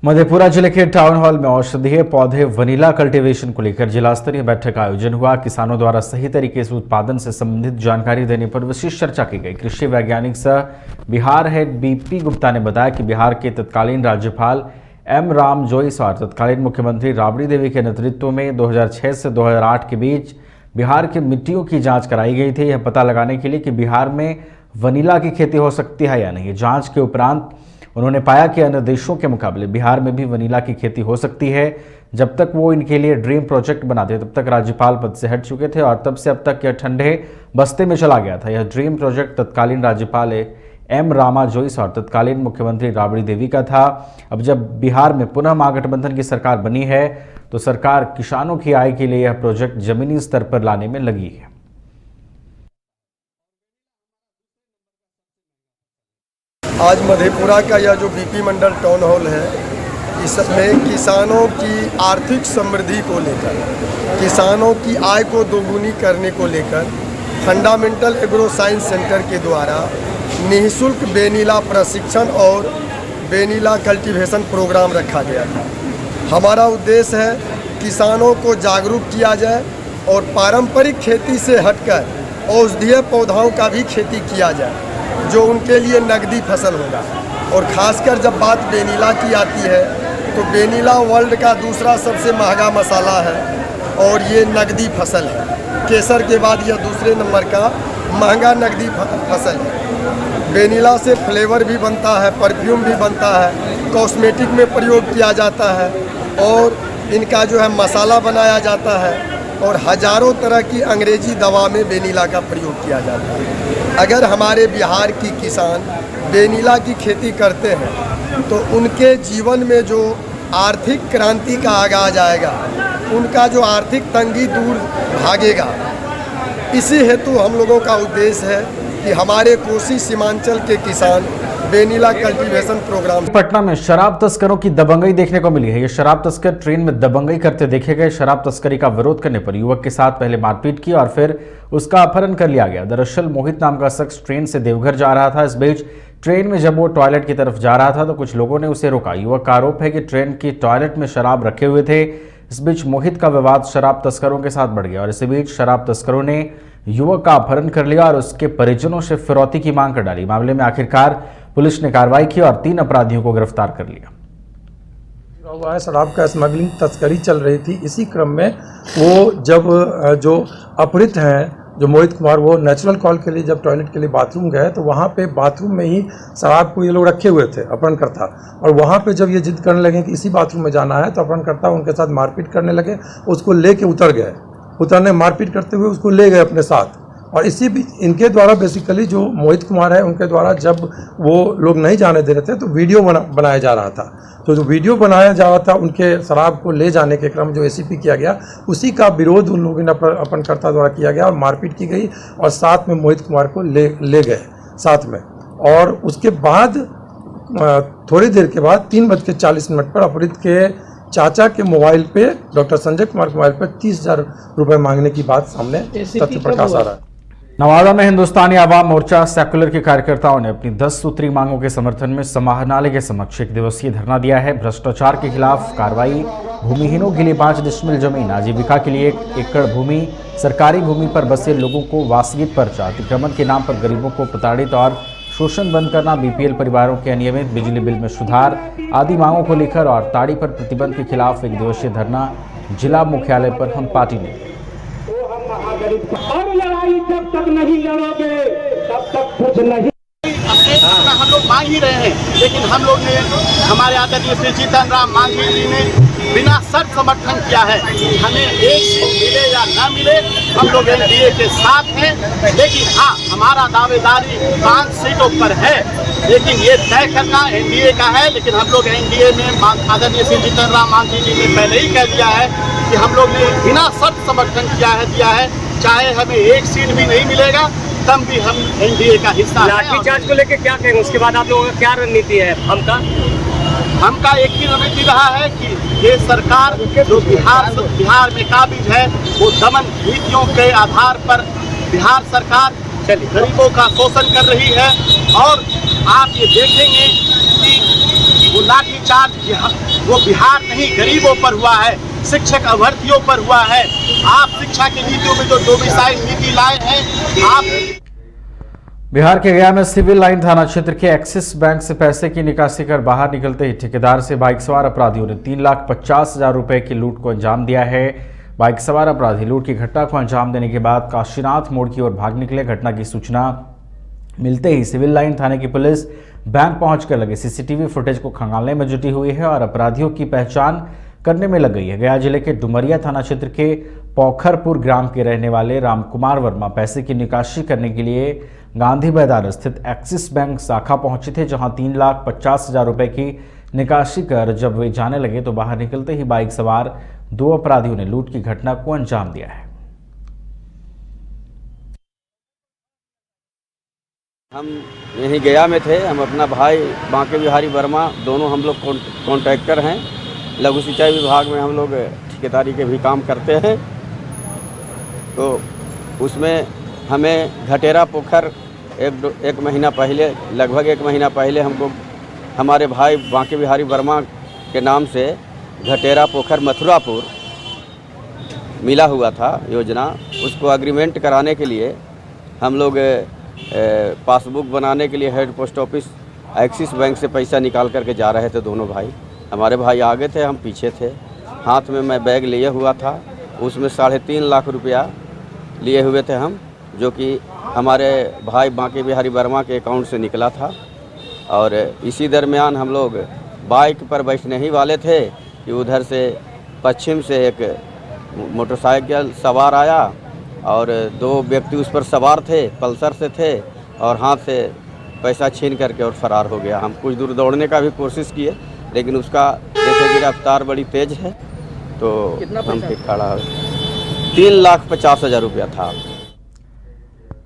मधेपुरा जिले के town hall में औषधीय पौधे वनीला कल्टीवेशन को लेकर जिला स्तरीय बैठक का आयोजन हुआ। किसानों द्वारा सही तरीके से उत्पादन से संबंधित जानकारी देने पर विशेष चर्चा की गई। कृषि वैज्ञानिक सह बिहार हेड बीपी गुप्ता ने बताया कि बिहार के तत्कालीन राज्यपाल एम राम जोईस और तत्कालीन मुख्यमंत्री राबड़ी देवी के नेतृत्व में 2006 से 2008 के बीच बिहार की मिट्टियों की जाँच कराई गई थी, यह पता लगाने के लिए कि बिहार में वनीला की खेती हो सकती है या नहीं। जाँच के उपरांत उन्होंने पाया कि अन्य देशों के मुकाबले बिहार में भी वनीला की खेती हो सकती है। जब तक वो इनके लिए ड्रीम प्रोजेक्ट बनाते तब तक राज्यपाल पद से हट चुके थे और तब से अब तक यह ठंडे बस्ते में चला गया था। यह ड्रीम प्रोजेक्ट तत्कालीन राज्यपाल एम रामा जोईस और तत्कालीन मुख्यमंत्री राबड़ी देवी का था। अब जब बिहार में पुनः महागठबंधन की सरकार बनी है तो सरकार किसानों की आय के लिए यह प्रोजेक्ट जमीनी स्तर पर लाने में लगी है। आज मधेपुरा का यह जो बीपी मंडल टाउन हॉल है, इसमें किसानों की आर्थिक समृद्धि को लेकर, किसानों की आय को दोगुनी करने को लेकर फंडामेंटल एग्रो साइंस सेंटर के द्वारा निःशुल्क वेनिला प्रशिक्षण और वेनिला कल्टीवेशन प्रोग्राम रखा गया था। हमारा उद्देश्य है किसानों को जागरूक किया जाए और पारंपरिक खेती से हटकर औषधीय पौधों का भी खेती किया जाए जो उनके लिए नकदी फसल होगा। और ख़ासकर जब बात वेनिला की आती है तो वेनिला वर्ल्ड का दूसरा सबसे महंगा मसाला है और ये नकदी फसल है। केसर के बाद यह दूसरे नंबर का महंगा नकदी फसल है। वेनिला से फ्लेवर भी बनता है, परफ्यूम भी बनता है, कॉस्मेटिक में प्रयोग किया जाता है और इनका जो है मसाला बनाया जाता है और हज़ारों तरह की अंग्रेजी दवा में वेनिला का प्रयोग किया जाता है। अगर हमारे बिहार की किसान वेनिला की खेती करते हैं तो उनके जीवन में जो आर्थिक क्रांति का आगाज आएगा, उनका जो आर्थिक तंगी दूर भागेगा। इसी हेतु हम लोगों का उद्देश्य है कि हमारे कोसी सीमांचल के किसान वेनिला कल्टीवेशन प्रोग्राम। पटना में शराब तस्करों की दबंगई देखने को मिली है। ये शराब तस्कर ट्रेन में दबंगई करते देखे गए। शराब तस्करी का विरोध करने पर युवक के साथ पहले मारपीट की और फिर उसका अपहरण कर लिया गया। दरअसल मोहित नाम का शख्स ट्रेन से देवघर जा रहा था। इस बीच ट्रेन में जब वो टॉयलेट की तरफ जा रहा था तो कुछ लोगों ने उसे रोका। युवक का आरोप है कि ट्रेन की टॉयलेट में शराब रखे हुए थे। इस बीच मोहित का विवाद शराब तस्करों के साथ बढ़ गया और इसी बीच शराब तस्करों ने युवक का अपहरण कर लिया और उसके परिजनों से फिरौती की मांग कर डाली। मामले में आखिरकार पुलिस ने कार्रवाई की और 3 अपराधियों को गिरफ्तार कर लिया। हुआ है शराब का स्मगलिंग तस्करी चल रही थी। इसी क्रम में वो जब जो अपहृत हैं जो मोहित कुमार, वो नेचुरल कॉल के लिए जब टॉयलेट के लिए बाथरूम गए तो वहाँ पे बाथरूम में ही शराब को ये लोग रखे हुए थे अपहरणकर्ता। और वहाँ पे जब ये जिद करने लगे कि इसी बाथरूम में जाना है तो अपहरणकर्ता उनके साथ मारपीट करने लगे। उसको लेके उतर गए, उतरने मारपीट करते हुए उसको ले गए अपने साथ। और इसी बीच इनके द्वारा बेसिकली जो मोहित कुमार है उनके द्वारा जब वो लोग नहीं जाने दे रहे थे तो वीडियो बनाया जा रहा था। तो जो वीडियो बनाया जा रहा था उनके शराब को ले जाने के क्रम जो एसीपी किया गया, उसी का विरोध उन लोगों ने अपहरणकर्ता द्वारा किया गया और मारपीट की गई और साथ में मोहित कुमार को ले गए साथ में। और उसके बाद थोड़ी देर के बाद 3:40 पर अपहृत के चाचा के मोबाइल पे डॉक्टर संजय कुमार के मोबाइल पर 30,000 रुपये मांगने की बात सामने तथ्य प्रकाश आ रहा है। नवादा में हिंदुस्तानी आवाम मोर्चा सेक्युलर के कार्यकर्ताओं ने अपनी 10 सूत्री मांगों के समर्थन में समाहरणालय के समक्ष 1 दिवसीय धरना दिया है। भ्रष्टाचार के खिलाफ कार्रवाई, भूमिहीनों के लिए 5 डिसमिल जमीन, आजीविका के लिए 1 एकड़ भूमि, सरकारी भूमि पर बसे लोगों को वासगीत पर्चा, अतिक्रमण के नाम पर गरीबों को प्रताड़ित और शोषण बंद करना, बीपीएल परिवारों के अनियमित बिजली बिल में सुधार आदि मांगों को लेकर और ताड़ी पर प्रतिबंध के खिलाफ 1 दिवसीय धरना जिला मुख्यालय पर हम पार्टी ने। और लड़ाई जब तक नहीं लड़ोगे तब तक कुछ नहीं। हम लोग मांग ही रहे हैं, लेकिन हम लोग ने, हमारे आदरणीय श्री जीतन राम मांझी जी ने बिना शर्त समर्थन किया है। हमें एक सीट मिले या ना मिले, हम लोग एनडीए के साथ हैं। लेकिन हाँ, हमारा दावेदारी 5 सीटों पर है, लेकिन ये तय करना एनडीए का है। लेकिन हम लोग एनडीए में आदरणीय श्री जीतन राम मांझी जी ने पहले ही कह दिया है कि हम लोग ने बिना शर्त समर्थन दिया है। चाहे हमें 1 सीट भी नहीं मिलेगा तब भी हम एनडीए का हिस्सा हैं। लाठीचार्ज को लेकर क्या कहेंगे? उसके बाद आप लोगों का क्या रणनीति है? हमका एक ही रणनीति रहा है कि ये सरकार जो बिहार में काबिज है वो दमन नीतियों के आधार पर बिहार सरकार गरीबों का शोषण कर रही है। और आप ये देखेंगे कि वो लाठीचार्ज वो बिहार नहीं गरीबों पर हुआ है, शिक्षक अभ्यर्थियों पर हुआ है। आप शिक्षा की नीतियों में जो डोमिसाइल नीति लाए हैं, आप बिहार के गया में सिविल लाइन थाना क्षेत्र के एक्सिस बैंक से पैसे की निकासी कर बाहर निकलते ही ठेकेदार से बाइक सवार अपराधियों ने 3,50,000 रुपए की लूट को अंजाम दिया है। बाइक सवार अपराधी लूट की घटना को अंजाम देने के बाद काशीनाथ मोड़ की ओर भाग निकले। घटना की सूचना मिलते ही सिविल लाइन थाने की पुलिस बैंक पहुंचकर लगे सीसीटीवी फुटेज को खंगालने में जुटी हुई है और अपराधियों की पहचान करने में लग गई है। गया जिले के डुमरिया थाना क्षेत्र के पोखरपुर ग्राम के रहने वाले रामकुमार वर्मा पैसे की निकासी करने के लिए गांधी मैदान स्थित एक्सिस बैंक शाखा पहुंचे थे, जहां 3,50,000 रुपए की निकासी कर जब वे जाने लगे तो बाहर निकलते ही बाइक सवार 2 अपराधियों ने लूट की घटना को अंजाम दिया है। हम यहीं गया में थे। हम अपना भाई बांके बिहारी वर्मा दोनों हम लोग कॉन्ट्रैक्टर हैं। लघु सिंचाई विभाग में हम लोग ठेकेदारी के भी काम करते हैं। तो उसमें हमें घटेरा पोखर एक महीना पहले, लगभग 1 महीना पहले हमको हमारे भाई बांके बिहारी वर्मा के नाम से घटेरा पोखर मथुरापुर मिला हुआ था योजना। उसको एग्रीमेंट कराने के लिए हम लोग पासबुक बनाने के लिए head post office axis bank से पैसा निकाल करके जा रहे थे दोनों भाई। हमारे भाई आगे थे, हम पीछे थे। हाथ में मैं बैग लिए हुआ था, उसमें 3.5 लाख रुपया लिए हुए थे हम, जो कि हमारे भाई बांके बिहारी वर्मा के अकाउंट से निकला था। और इसी दरमियान हम लोग बाइक पर बैठने ही वाले थे कि उधर से पश्चिम से एक मोटरसाइकिल सवार आया और 2 व्यक्ति उस पर सवार थे, पल्सर से थे, और हाथ से पैसा छीन करके और फरार हो गया। हम कुछ दूर दौड़ने का भी कोशिश किए, लेकिन उसका जैसे कि रफ्तार बड़ी तेज़ है तो हम फिर खड़ा हो। 3,50,000 रुपया था।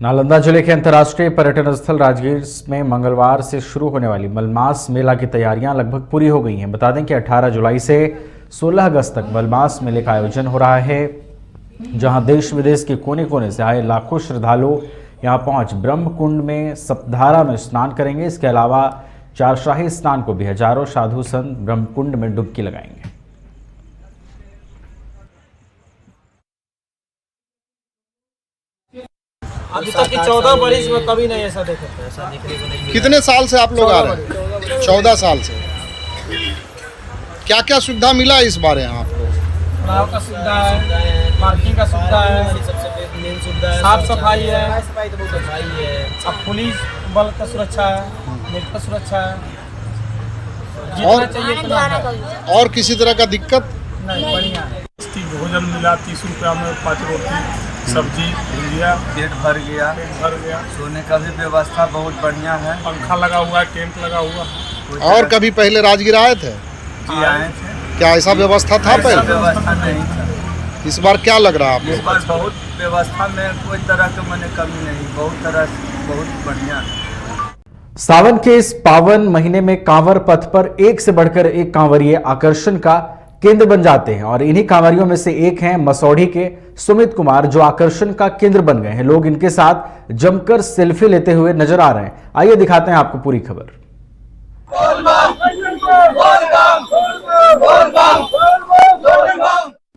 नालंदा जिले के अंतर्राष्ट्रीय पर्यटन स्थल राजगीर में मंगलवार से शुरू होने वाली मलमास मेला की तैयारियां लगभग पूरी हो गई हैं। बता दें कि 18 जुलाई से 16 अगस्त तक मलमास मेले का आयोजन हो रहा है, जहां देश विदेश के कोने कोने से आए लाखों श्रद्धालु यहां पहुंच ब्रह्म कुंड में सप्तधारा में स्नान करेंगे। इसके अलावा चारशाही स्नान को भी हजारों साधु संत ब्रह्म कुंड में डुबकी लगाएंगे। अभी तक की 14 बरिस में कभी नहीं ऐसा देखा था। ऐसा देखने को नहीं। कितने साल से आप लोग आ रहे हैं? 14 साल से। क्या क्या सुविधा मिला इस बार यहाँ आपको? नाव का सुविधा है, पार्किंग का सुविधा है, सबसे मेन सुविधा है, साफ सफाई है, सफाई है, अब पुलिस बल का सुरक्षा है, मेडिकल सुरक्षा है, जितना चाहिए उतना है। और किसी तरह का दिक्कत नहीं, बढ़िया है। भोजन मिला 30 रुपया में 5 रोटी, सब्जी, भुजिया, पेट भर गया। सोने का भी व्यवस्था बहुत बढ़िया है। पंखा लगा हुआ है, टेंट लगा हुआ है। और कभी पहले राजगीर आए थे? जी आए थे। क्या ऐसा व्यवस्था था ऐसा पहले? व्यवस्था नहीं था। इस बार क्या लग रहा है इस आपको? बार बहुत व्यवस्था में कोई तरह की मैंने कमी नहीं, बहुत तरह से बहुत बढ़िया है। सावन के इस पावन महीने में कांवर पथ पर एक से बढ़कर एक कांवरिये आकर्षण का केंद्र बन जाते हैं और इन्हीं कांवरियों में से एक हैं मसौढ़ी के सुमित कुमार, जो आकर्षण का केंद्र बन गए हैं। लोग इनके साथ जमकर सेल्फी लेते हुए नजर आ रहे हैं। आइए दिखाते हैं आपको पूरी खबर।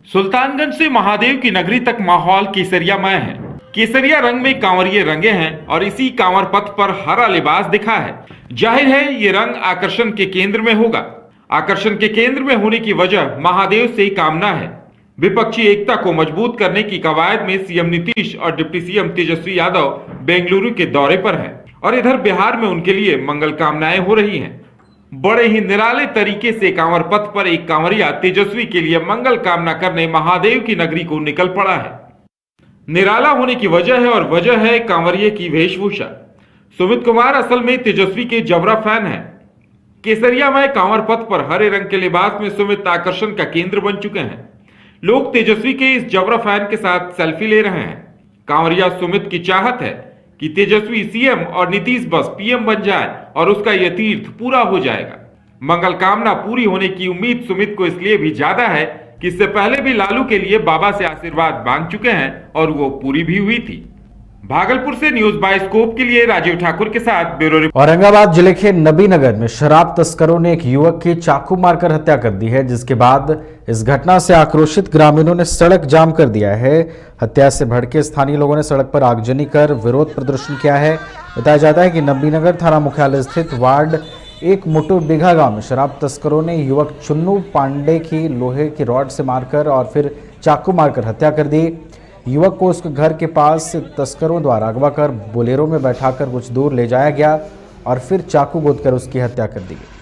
सुल्तानगंज से महादेव की नगरी तक माहौल केसरियामय है। केसरिया रंग में कांवरिये रंगे हैं और इसी कांवर पथ पर हरा लिबास दिखा है। जाहिर है ये रंग आकर्षण के केंद्र में होगा। आकर्षण के केंद्र में होने की वजह महादेव से कामना है। विपक्षी एकता को मजबूत करने की कवायद में सीएम नीतीश और डिप्टी सीएम तेजस्वी यादव बेंगलुरु के दौरे पर हैं और इधर बिहार में उनके लिए मंगल कामनाएं हो रही हैं। बड़े ही निराले तरीके से कांवर पथ पर एक कांवरिया तेजस्वी के लिए मंगल कामना करने महादेव की नगरी को निकल पड़ा है। निराला होने की वजह है और वजह है कांवरिये की वेशभूषा। सुमित कुमार असल में तेजस्वी के जबरा फैन हैं। केसरिया में कांवर पथ पर हरे रंग के लिबास में सुमित आकर्षण का केंद्र बन चुके हैं। लोग तेजस्वी के इस जबरा फैन के साथ सेल्फी ले रहे हैं। कांवरिया सुमित की चाहत है कि तेजस्वी सीएम और नीतीश बस पीएम बन जाए और उसका यह तीर्थ पूरा हो जाएगा। मंगल कामना पूरी होने की उम्मीद सुमित को इसलिए भी ज्यादा है कि इससे पहले भी लालू के लिए बाबा से आशीर्वाद मांग चुके हैं और वो पूरी भी हुई थी। भागलपुर से न्यूज बाइस्कोप के लिए राजीव ठाकुर के साथ ब्यूरो रिपोर्ट। औरंगाबाद जिले के नबीनगर में शराब तस्करों ने एक युवक की चाकू मारकर हत्या कर दी है, जिसके बाद इस घटना से आक्रोशित ग्रामीणों ने सड़क जाम कर दिया है। हत्या से भड़के स्थानीय लोगों ने सड़क पर आगजनी कर विरोध प्रदर्शन किया है। बताया जाता है कि नबीनगर थाना मुख्यालय स्थित वार्ड 1 मुटु बिघा गांव में शराब तस्करों ने युवक चुन्नू पांडे की लोहे की रॉड से मारकर और फिर चाकू मारकर हत्या कर दी। युवक को उसके घर के पास तस्करों द्वारा अगवा कर बोलेरो में बैठाकर कुछ दूर ले जाया गया और फिर चाकू गोदकर उसकी हत्या कर दी गई।